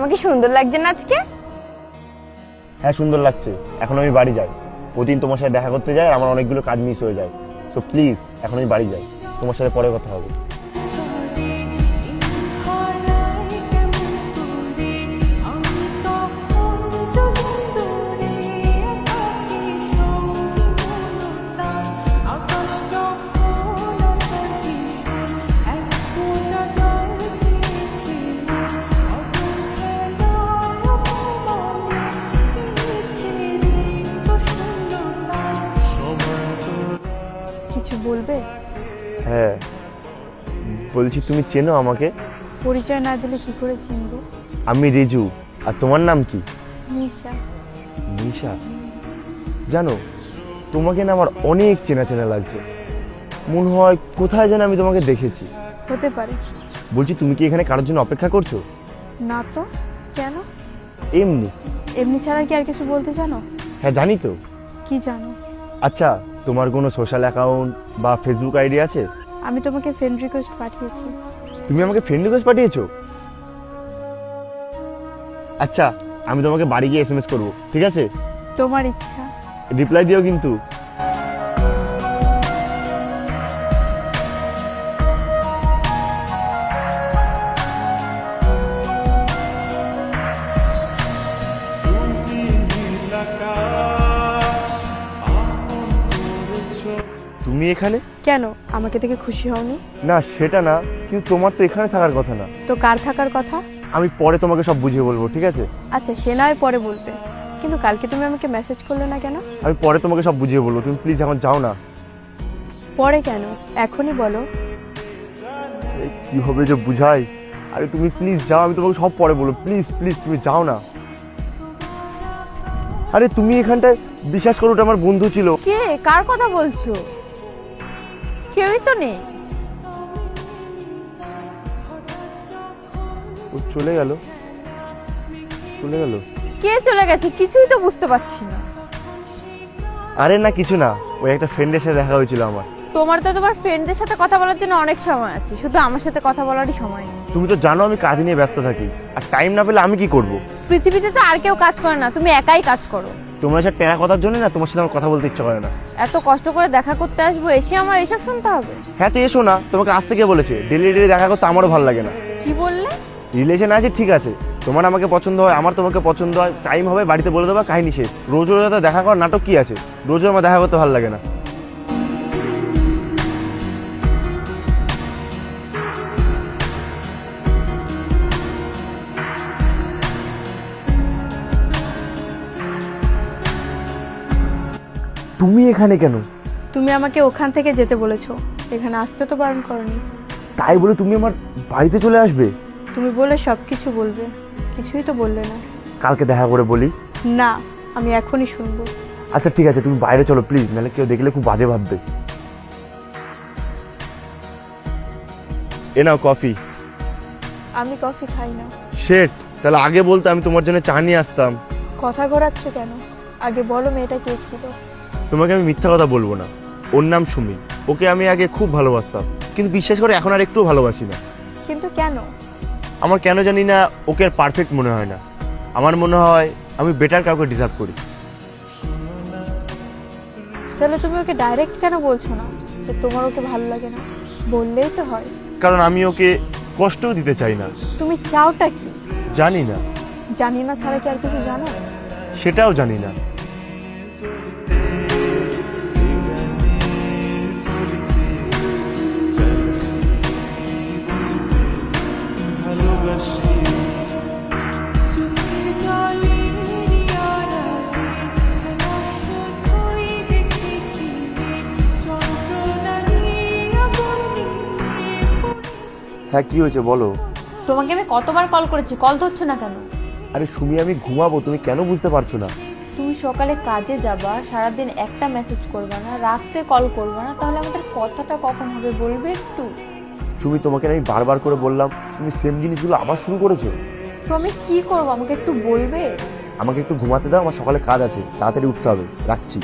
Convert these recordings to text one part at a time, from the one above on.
আমাকে সুন্দর লাগছে না আজকে? হ্যাঁ সুন্দর লাগছে। এখন আমি বাড়ি যাই। ওদিন তোমার সাথে দেখা করতে যাই, আমার অনেকগুলো কাজ মিস হয়ে যায়। সো প্লিজ এখন আমি বাড়ি যাই, তোমার সাথে পরে কথা হবে। কিছু বলবে? হ্যাঁ বলছি, তুমি চেনো আমাকে? পরিচয় না দিলে কি করে চিনবো? আমি রিজু। আর তোমার নাম কি? নিশা। নিশা? জানো, তোমাকে না আমার অনেক চেনা চেনা লাগছে। মনে হয় কোথায় যেন আমি তোমাকে দেখেছি। হতে পারে। বলছি, তুমি কি এখানে কারোর জন্য অপেক্ষা করছো? না তো, কেন? এমনি। এমনি ছাড়া কি আর কিছু বলতে জানো? হ্যাঁ জানি তো। কি জানো? আচ্ছা, তোমার কোনো সোশ্যাল অ্যাকাউন্ট বা ফেসবুক আইডি আছে? আমি তোমাকে ফ্রেন্ড রিকোয়েস্ট পাঠিয়েছি। তুমি আমাকে ফ্রেন্ড রিকোয়েস্ট পাঠিয়েছো? আচ্ছা, আমি তোমাকে বাড়ি গিয়ে এসএমএস করবো, ঠিক আছে? তোমার ইচ্ছা। রিপ্লাই দিও কিন্তু। তুমি এখানে? কেন, আমাকে দেখে খুশি হওনি? না সেটা না, কিন্তু তোমার তো এখানে থাকার কথা না। তো কার থাকার কথা? আমি পরে তোমাকে সব বুঝিয়ে বলবো, ঠিক আছে? আচ্ছা, সে নয় পরে বলবে, কিন্তু কালকে তুমি আমাকে মেসেজ করলে না কেন? আমি পরে তোমাকে সব বুঝিয়ে বলবো, তুমি প্লিজ এখন যাও না। পরে কেন, এখনই বলো। কি হবে যে বুঝাই? আরে তুমি প্লিজ যাও, আমি তোমাকে সব পরে বলবো, প্লিজ প্লিজ তুমি যাও না। আরে তুমি এখানটায়, বিশ্বাস করো ওটা আমার বন্ধু ছিল। কে? কার কথা বলছো? কেউই তো নেই। ও চলে গেল, চলে গেল। কে চলে গেছে কিছুই তো বুঝতে পারছি না। আরে না কিছু না, ওই একটা ফ্রেন্ডের সাথে দেখা হয়েছিল আমার। তোমার তো তোমার ফ্রেন্ডদের সাথে কথা বলার জন্য অনেক সময় আছে, শুধু আমার সাথে কথা বলারই সময় নেই। তুমি তো জানো আমি কাজ নিয়ে ব্যস্ত থাকি, আর টাইম না পেলে আমি কি করব? পৃথিবীতে তো আর কেউ কাজ করে না, তুমি একাই কাজ করো। তোমার সাথে টেরা কথার জন্য না তোমার সাথে আমার কথা বলতে ইচ্ছা করে না। এত কষ্ট করে দেখা করতে আসবো, এসে আমার এসব শুনতে হবে? হ্যাঁ তো এসো না, তোমাকে আসতে কে বলেছে? ডেলি ডেলি দেখা করতে আমারও ভালো লাগে না। কি বললে? রিলেশন আছে ঠিক আছে, তোমার আমাকে পছন্দ হয়, আমার তোমাকে পছন্দ হয়, টাইম হবে বাড়িতে বলে দেবা, কাহিনী শেষ। রোজ রোজ তো দেখা করার নাটক কি আছে? রোজ আমার দেখা করতে ভালো লাগে না। তুমি এখানে কেন? তুমি আমাকে ওখান থেকে যেতে বলেছো, এখানে আসতে তো বারণ করনি। তাই বলে তুমি আমার বাড়িতে চলে আসবে? তুমি বলে সব কিছু বলবে, কিছুই তো বললে না। কালকে দেখা করে বলি। না, আমি এখনই শুনবো। আচ্ছা ঠিক আছে, তুমি বাইরে চলো প্লিজ, নাহলে কেউ দেখলে খুব বাজে ভাববে। এ নাও কফি। আমি কফি খাই না। শেট, তাহলে আগে বলতে আমি তোমার জন্য চা নিয়ে আসতাম। কথা ঘোরাচ্ছ কেন? আগে বলো মেয়েটা কে ছিল। তোমাকে আমি মিথ্যা কথা বলবো না, ওর নাম সুমি। ওকে আমি আগে খুব ভালোবাসতাম, কিন্তু বিশ্বাস করে এখন আর একটু ভালোবাসি না। কিন্তু কেন? আমার কেন জানি না ওকে আর পারফেক্ট মনে হয় না। আমার মনে হয় আমি বেটার কাউকে ডিজার্ভ করি। তাহলে তুমি ওকে ডাইরেক্ট কেন বলছো না যে তোমার ওকে ভালো লাগে না? বললেই তো হয়। কারণ আমি ওকে কষ্টও দিতে চাই না। তুমি চাওটা কি? জানি না। জানি না ছাড়া কি আর কিছু জানো? সেটাও জানি না। হ্যাঁ কি হয়েছে বলো? তোমাকে আমি কতবার কল করেছি, কল ধরছো না কেন? আরে সুমি, আমি ঘুমাবো, তুমি কেন বুঝতে পারছো না? তুমি সকালে কাজে যাবা, সারাদিন একটা মেসেজ করবা না, রাত্রে কল করবা না, তাহলে আমাদের কথাটা কখন হবে বলবে একটু? সুমি, তোমাকে আমি বারবার করে বললাম, তুমি সেম জিনিসগুলো আবার শুরু করেছো। তো আমি কি করবো, আমাকে একটু বলবে? আমাকে একটু ঘুমাতে দাও, আমার সকালে কাজ আছে, তাড়াতাড়ি উঠতে হবে, রাখছি।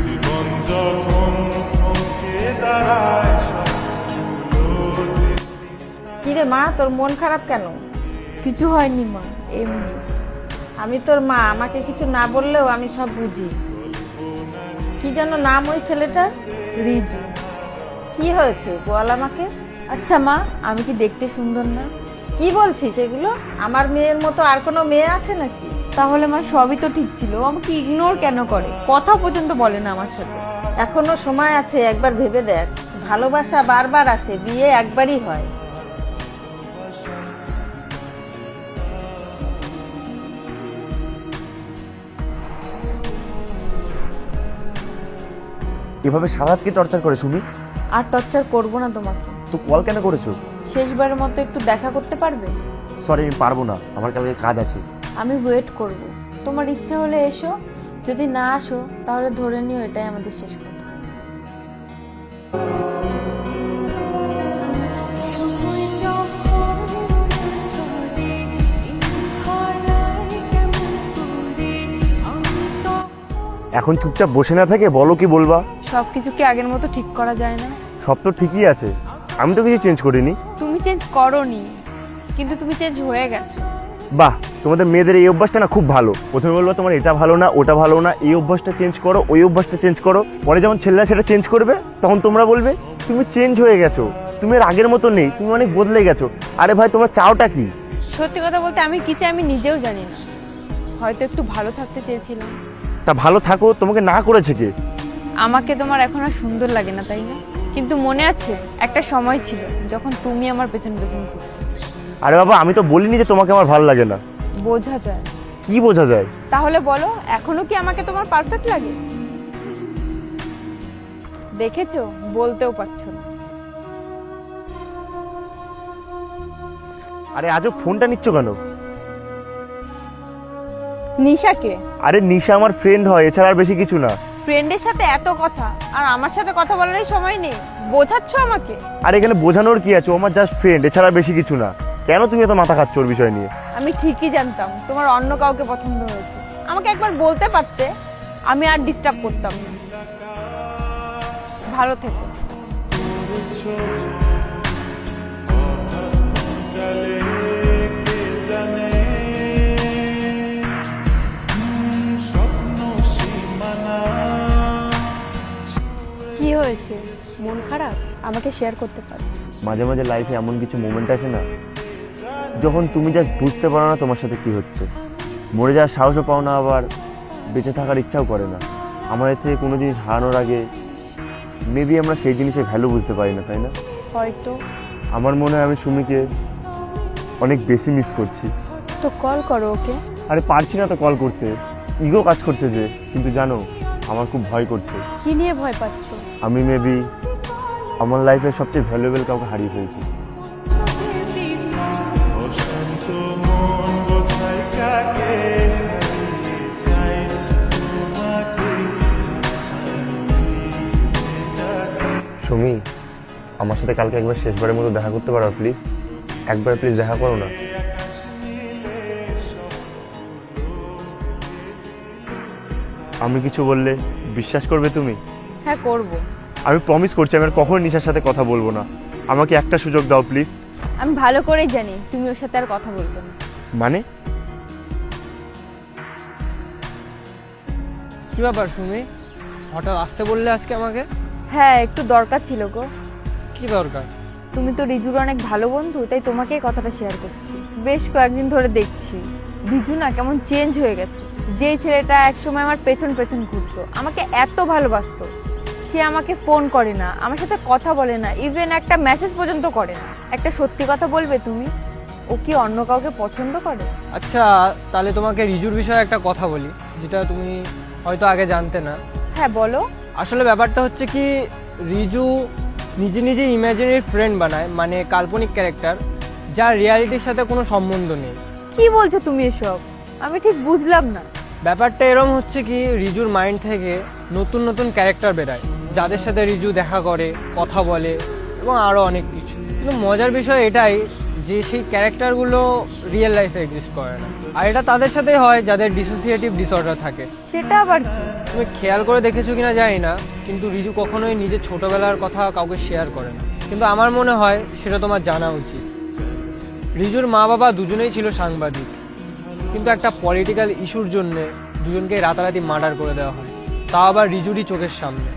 জীবন যখন থমকে দাঁড়ায় কিরে মা, তোর মন খারাপ কেন? কিছু হয়নি মা, এমনি। আমি তোর মা, আমাকে কিছু না বললেও আমি সব বুঝি। কি যেন নাম ওই ছেলেটা? রিজু। কি হয়েছে বল আমাকে। আচ্ছা মা, আমি কি দেখতে সুন্দর না? কি বলছিস এগুলো? আমার মেয়ের মতো আর কোনো মেয়ে আছে নাকি? তাহলে মা সবই তো ঠিক ছিল, ও আমাকে ইগনোর কেন করে? কথা পর্যন্ত বলে না আমার সাথে। এখনো সময় আছে, একবার ভেবে দেখ। ভালোবাসা বারবার আসে, বিয়ে একবারই হয়। এভাবে সারা রাত কে টর্চার করে সুমি? আর টর্চার করবো না তোমাকে। তো কল কেন করেছো? শেষবারের মতো একটু দেখা করতে পারবে? সরি, আমি পারবো না, আমার কালকে কাজ আছে। আমি ওয়েট করব। তোমার ইচ্ছা হলে এসো, যদি না আসো তাহলে ধরে নিও এটাই আমাদের শেষ কথা। এখন চুপচাপ বসে না থেকে বলো কি বলবা। সবকিছু কি আগের মতো ঠিক করা যায় না? সব তো ঠিকই আছে, আমি তো কিছু চেঞ্জ করিনি। তুমি চেঞ্জ করোনি, কিন্তু তুমি চেঞ্জ হয়ে গেছো। বাহ, তোমাদের মেয়েদের এই অভ্যাসটা না খুব ভালো। প্রথমে বলবো তোমার এটা ভালো না, ওটা ভালো না, এই অভ্যাসটা চেঞ্জ করো, ওই অভ্যাসটা চেঞ্জ করো। পরে যখন ছেলেরা সেটা চেঞ্জ করবে তখন তোমরা বলবে তুমি চেঞ্জ হয়ে গেছো, তুমি আর আগের মতো নেই, তুমি অনেক বদলে গেছো। আরে ভাই, তোমরা চাওটা কি? সত্যি কথা বলতে আমি কি চাই আমি নিজেও জানি না। হয়তো একটু ভালো থাকতে চেয়েছিলাম। তা ভালো থাকো, তোমাকে না করেছে কে? আমাকে তোমার এখন আর সুন্দর লাগে না, তাই না? কিন্তু মনে আছে একটা সময় ছিল যখন তুমি আমার পেছন পেছন ঘুরতে। আরে বাবা, আমি তো বলিনি যে তোমাকে আমার ভালো লাগে না। বোঝা যায়। কি বোঝা যায়? তাহলে বলো, এখনো কি আমাকে তোমার পারফেক্ট লাগে? দেখেছো, বলতেও পারছো না। আরে আজও ফোনটা নিচ্ছ কেন? নিশাকে? আরে নিশা আমার ফ্রেন্ড হয়, এছাড়া আর বেশি কিছু না। ফ্রেন্ডের সাথে এত কথা আর আমার সাথে কথা বলারই সময় নেই, বোঝাচ্ছ আমাকে? আর এখানে বোঝানোর কি আছে, ও আমার জাস্ট ফ্রেন্ড, এছাড়া আর বেশি কিছু না। কেন তুমি এত মাথা খাচ্ছ ওর বিষয় নিয়ে? আমি ঠিকই জানতাম তোমার অন্য কাউকে পছন্দ হয়েছে। আমাকে একবার বলতে পারতে, আমি আর ডিস্টার্ব করতাম না। ভালো থেকো। কি হয়েছে? মন খারাপ? আমাকে শেয়ার করতে পারো। মাঝে মাঝে লাইফে এমন কিছু মোমেন্ট আসে না, যখন তুমি জাস্ট বুঝতে পারো না তোমার সাথে কি হচ্ছে। মরে যাওয়ার সাহসও পাও না, আবার বেঁচে থাকার ইচ্ছাও করে না। আমাদের থেকে কোনো জিনিস হারানোর আগে মেবি আমরা সেই জিনিসের ভ্যালু বুঝতে পারি না, তাই না? হয়তো। আমার মনে হয় আমি সুমিকে অনেক বেশি মিস করছি। তো কল করো ওকে। আরে পারছি না তো কল করতে, ইগো কাজ করছে যে। কিন্তু জানো, আমার খুব ভয় করছে। কি নিয়ে ভয় পাচ্ছ? আমি মেবি আমার লাইফের সবচেয়ে ভ্যালুয়েবল কাউকে হারিয়ে ফেলছি। সুমি, আমার সাথে কালকে একবার শেষবারের মতো দেখা করতে পারো প্লিজ? একবার প্লিজ দেখা করো না। আমি কিছু বললে বিশ্বাস করবে তুমি? হ্যাঁ করব। আমি প্রমিস করছি আমি আর কখনো নিশার সাথে কথা বলবো না। আমাকে একটা সুযোগ দাও প্লিজ। আমি ভালো করেই জানি তুমি ওর সাথে আর কথা বলবে না। মানে? কি ব্যাপার সুমি, হঠাৎ আসতে বললে আজকে আমাকে? হ্যাঁ, একটু দরকার ছিল গো। কি দরকার? তুমি তো রিজুর অনেক ভালো বন্ধু, তাই তোমাকেই কথাটা শেয়ার করছি। বেশ কয়েকদিন ধরে দেখছি রিজু না কেমন চেঞ্জ হয়ে গেছে। যেই ছেলেটা একসময় আমার পেছন পেছন ঘুরতো, আমাকে এত ভালোবাসতো, সে আমাকে ফোন করে না, আমার সাথে কথা বলে না, ইভেন একটা মেসেজ পর্যন্ত করে না। একটা সত্যি কথা বলবে তুমি, ও কি অন্য কাউকে পছন্দ করে? আচ্ছা, তাহলে তোমাকে রিজুর বিষয়ে একটা কথা বলি, যেটা তুমি হয়তো আগে জানতে না। হ্যাঁ বলো। আসলে ব্যাপারটা হচ্ছে কি, রিজু নিজে নিজে ইমাজিনারি ফ্রেন্ড বানায়, মানে কাল্পনিক ক্যারেক্টার, যার রিয়ালিটির সাথে কোনো সম্বন্ধ নেই। কি বলছো তুমি এসব? আমি ঠিক বুঝলাম না। ব্যাপারটা এরম হচ্ছে কি, রিজুর মাইন্ড থেকে নতুন নতুন ক্যারেক্টার বেরায়, যাদের সাথে রিজু দেখা করে, কথা বলে এবং আরও অনেক কিছু। কিন্তু মজার বিষয় এটাই যে সেই ক্যারেক্টারগুলো রিয়েল লাইফে এক্সিস্ট করে না। আর এটা তাদের সাথেই হয় যাদের ডিসোসিয়েটিভ ডিসঅর্ডার থাকে। সেটা আবার কি? তুমি খেয়াল করে দেখেছো কিনা জানি না, কিন্তু রিজু কখনোই নিজের ছোটবেলার কথা কাউকে শেয়ার করে না। কিন্তু আমার মনে হয় সেটা তোমার জানা উচিত। রিজুর মা বাবা দুজনেই ছিল সাংবাদিক, কিন্তু একটা পলিটিক্যাল ইস্যুর জন্য দুজনকে রাতারাতি মার্ডার করে দেওয়া হয়, তাও আবার রিজুরই চোখের সামনে।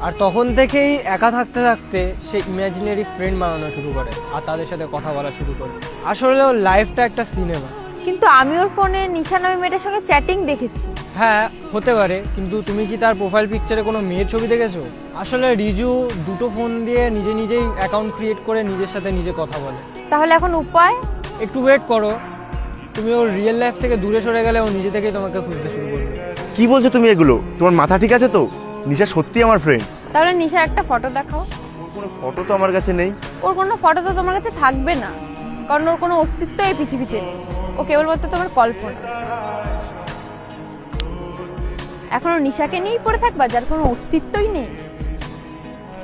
আর তখন থেকেই একা থাকতে থাকতে সে ইমাজিনারি ফ্রেন্ড বানানো শুরু করে আর তাদের সাথে কথা বলা শুরু করে। আসলে ওর লাইফটা একটা সিনেমা। কিন্তু আমি ওর ফোনে নিশা নামে মেয়েটার সঙ্গে চ্যাটিং দেখেছি। হ্যাঁ হতে পারে, কিন্তু তুমি কি তার প্রোফাইল পিকচারে কোনো মেয়ের ছবি দেখেছো? আসলে রিজু দুটো ফোন দিয়ে নিজেই অ্যাকাউন্ট ক্রিয়েট করে নিজের সাথে নিজে কথা বলে। তাহলে এখন উপায়? একটু ওয়েট করো, তুমি ওর রিয়েল লাইফ থেকে দূরে সরে গেলে ও নিজে থেকেই তোমাকে খুঁজতে শুরু করবে। কি বলছো তুমি এগুলো? তোমার মাথা ঠিক আছে তো? নিশা সত্যি আমার ফ্রেন্ড। তাহলে নিশার একটা ফটো দেখাও। ওর কোনো ফটো তো আমার কাছে নেই। ওর কোনো ফটো তো তোমার কাছে থাকবে না, কারণ ওর কোনো অস্তিত্ব এই পৃথিবীতে নেই। ও কেবলমাত্র তোমার কল্পনা। এখনো নিশাকে নিয়েই পড়ে থাকবা, যার কোনো অস্তিত্বই নেই।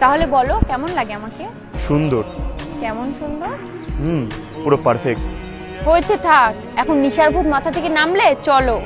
তাহলে বলো কেমন লাগে আমাকে? সুন্দর। কেমন সুন্দর? পুরো পারফেক্ট। হয়েছে, থাক। এখন নিশার ভূত মাথা থেকে নামলে চলো।